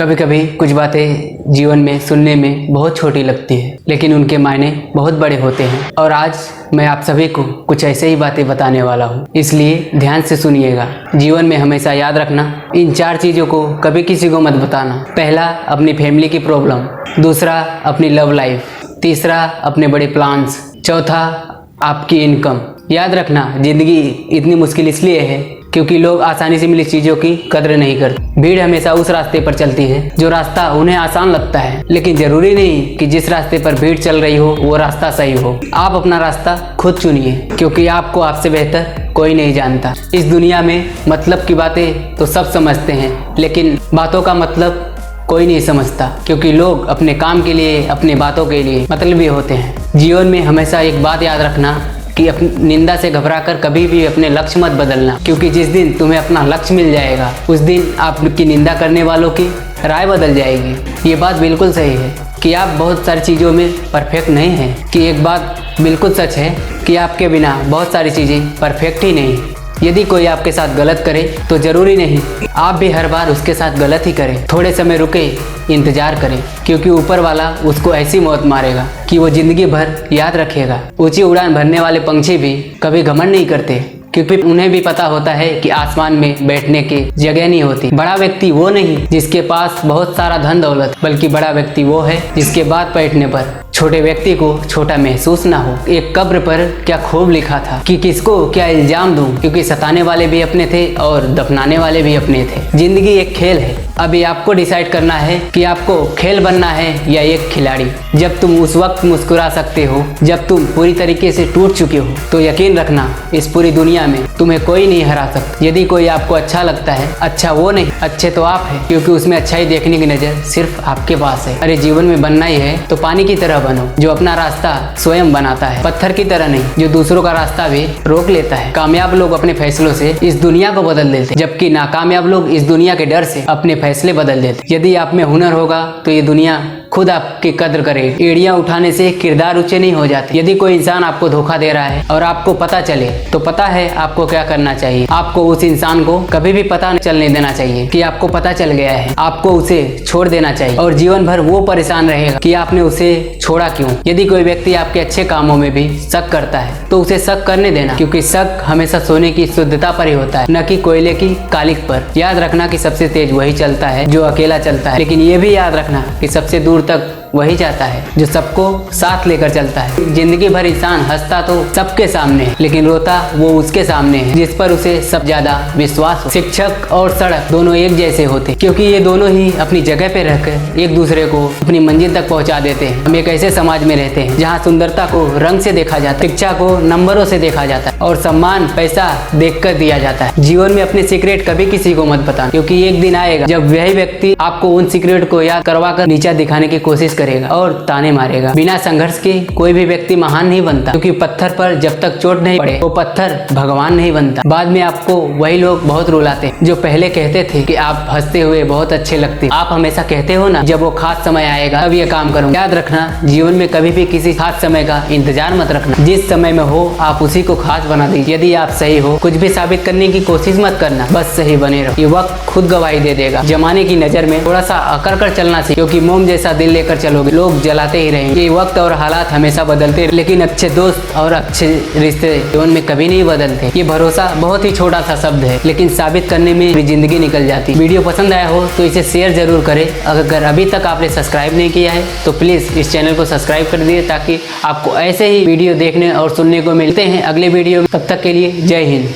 कभी कभी कुछ बातें जीवन में सुनने में बहुत छोटी लगती है, लेकिन उनके मायने बहुत बड़े होते हैं। और आज मैं आप सभी को कुछ ऐसे ही बातें बताने वाला हूँ, इसलिए ध्यान से सुनिएगा। जीवन में हमेशा याद रखना, इन 4 चीज़ों को कभी किसी को मत बताना। पहला, अपनी फैमिली की प्रॉब्लम। दूसरा, अपनी लव लाइफ। तीसरा, अपने बड़े प्लान्स। चौथा, आपकी इनकम। याद रखना, जिंदगी इतनी मुश्किल इसलिए है क्योंकि लोग आसानी से मिली चीज़ों की कदर नहीं करते। भीड़ हमेशा उस रास्ते पर चलती है जो रास्ता उन्हें आसान लगता है, लेकिन जरूरी नहीं कि जिस रास्ते पर भीड़ चल रही हो वो रास्ता सही हो। आप अपना रास्ता खुद चुनिए, क्योंकि आपको आपसे बेहतर कोई नहीं जानता। इस दुनिया में मतलब की बातें तो सब समझते हैं, लेकिन बातों का मतलब कोई नहीं समझता, क्योंकि लोग अपने काम के लिए, अपनी बातों के लिए मतलबी होते हैं। जीवन में हमेशा एक बात याद रखना कि अपनी निंदा से घबराकर कभी भी अपने लक्ष्य मत बदलना, क्योंकि जिस दिन तुम्हें अपना लक्ष्य मिल जाएगा उस दिन आपकी निंदा करने वालों की राय बदल जाएगी। ये बात बिल्कुल सही है कि आप बहुत सारी चीज़ों में परफेक्ट नहीं हैं, कि एक बात बिल्कुल सच है कि आपके बिना बहुत सारी चीज़ें परफेक्ट ही नहीं। यदि कोई आपके साथ गलत करे तो ज़रूरी नहीं आप भी हर बार उसके साथ गलत ही करें। थोड़े समय रुके, इंतजार करें, क्योंकि ऊपर वाला उसको ऐसी मौत मारेगा कि वो जिंदगी भर याद रखेगा। ऊंची उड़ान भरने वाले पंछी भी कभी घमंड नहीं करते, क्योंकि उन्हें भी पता होता है कि आसमान में बैठने की जगह नहीं होती। बड़ा व्यक्ति वो नहीं जिसके पास बहुत सारा धन दौलत, बल्कि बड़ा व्यक्ति वो है जिसके बाद बैठने पर छोटे व्यक्ति को छोटा महसूस ना हो। एक कब्र पर क्या खूब लिखा था कि किसको क्या इल्जाम दूं, क्योंकि सताने वाले भी अपने थे और दफनाने वाले भी अपने थे। जिंदगी एक खेल है, अभी आपको डिसाइड करना है कि आपको खेल बनना है या एक खिलाड़ी। जब तुम उस वक्त मुस्कुरा सकते हो जब तुम पूरी तरीके से टूट चुके हो, तो यकीन रखना इस पूरी दुनिया में तुम्हें कोई नहीं हरा सकता। यदि कोई आपको अच्छा लगता है, अच्छा वो नहीं, अच्छे तो आप है, क्योंकि उसमें अच्छाई देखने की नजर सिर्फ आपके पास है। अरे जीवन में बनना ही है तो पानी की तरह बनो, जो अपना रास्ता स्वयं बनाता है, पत्थर की तरह नहीं जो दूसरों का रास्ता भी रोक लेता है। कामयाब लोग अपने फैसलों से इस दुनिया को बदल देते, जबकि नाकामयाब लोग इस दुनिया के डर से अपने फैसले बदल देते। यदि आप में हुनर होगा तो ये दुनिया खुद आपकी कद्र करेगी। एड़ियां उठाने से किरदार ऊंचे नहीं हो जाते। यदि कोई इंसान आपको धोखा दे रहा है और आपको पता चले, तो पता है आपको क्या करना चाहिए। आपको उस इंसान को कभी भी पता नहीं चलने देना चाहिए कि आपको पता चल गया है। आपको उसे छोड़ देना चाहिए, और जीवन भर वो परेशान रहेगा कि आपने उसे छोड़ा क्यों। यदि कोई व्यक्ति आपके अच्छे कामों में भी शक करता है तो उसे शक करने देना, क्योंकि शक हमेशा सोने की शुद्धता पर ही होता है, न कि कोयले की कालिक पर। याद रखना कि सबसे तेज वही चलता है जो अकेला चलता है, लेकिन ये भी याद रखना कि सबसे दूर तक वही जाता है जो सबको साथ लेकर चलता है। जिंदगी भर इंसान हंसता तो सबके सामने है, लेकिन रोता वो उसके सामने है जिस पर उसे सब ज्यादा विश्वास हो। शिक्षक और सड़क दोनों एक जैसे होते, क्योंकि ये दोनों ही अपनी जगह पे रहकर एक दूसरे को अपनी मंजिल तक पहुंचा देते हैं। हम एक ऐसे समाज में रहते हैं जहाँ सुंदरता को रंग से देखा जाता है, शिक्षा को नंबरों से देखा जाता है, और सम्मान पैसा देख कर दिया जाता है। जीवन में अपने सीक्रेट कभी किसी को मत बताना, क्योंकि एक दिन आएगा जब वही व्यक्ति आपको उन सीक्रेट को याद करवा कर नीचा दिखाने की कोशिश करेगा और ताने मारेगा। बिना संघर्ष के कोई भी व्यक्ति महान नहीं बनता, क्योंकि पत्थर पर जब तक चोट नहीं पड़े वो पत्थर भगवान नहीं बनता। बाद में आपको वही लोग बहुत रुलाते हैं जो पहले कहते थे कि आप हंसते हुए बहुत अच्छे लगते। आप हमेशा कहते हो ना, जब वो खास समय आएगा तब ये काम करूंगा। याद रखना, जीवन में कभी भी किसी खास समय का इंतजार मत रखना। जिस समय में हो आप उसी को खास बना दीजिए। यदि आप सही हो, कुछ भी साबित करने की कोशिश मत करना, बस सही बने रहो। ये वक्त खुद गवाही दे देगा। जमाने की नजर में थोड़ा सा अकड़ कर चलना चाहिए, क्योंकि मोम जैसा दिल लेकर चलोगे लोग जलाते ही रहेंगे। ये वक्त और हालात हमेशा बदलते, लेकिन अच्छे दोस्त और अच्छे रिश्ते जीवन में कभी नहीं बदलते। ये भरोसा बहुत ही छोटा सा शब्द है, लेकिन साबित करने में भी जिंदगी निकल जाती। वीडियो पसंद आया हो तो इसे शेयर जरूर करें। अगर अभी तक आपने सब्सक्राइब नहीं किया है तो प्लीज इस चैनल को सब्सक्राइब कर दीजिए, ताकि आपको ऐसे ही वीडियो देखने और सुनने को मिलते हैं अगले वीडियो में। तब तक के लिए जय हिंद।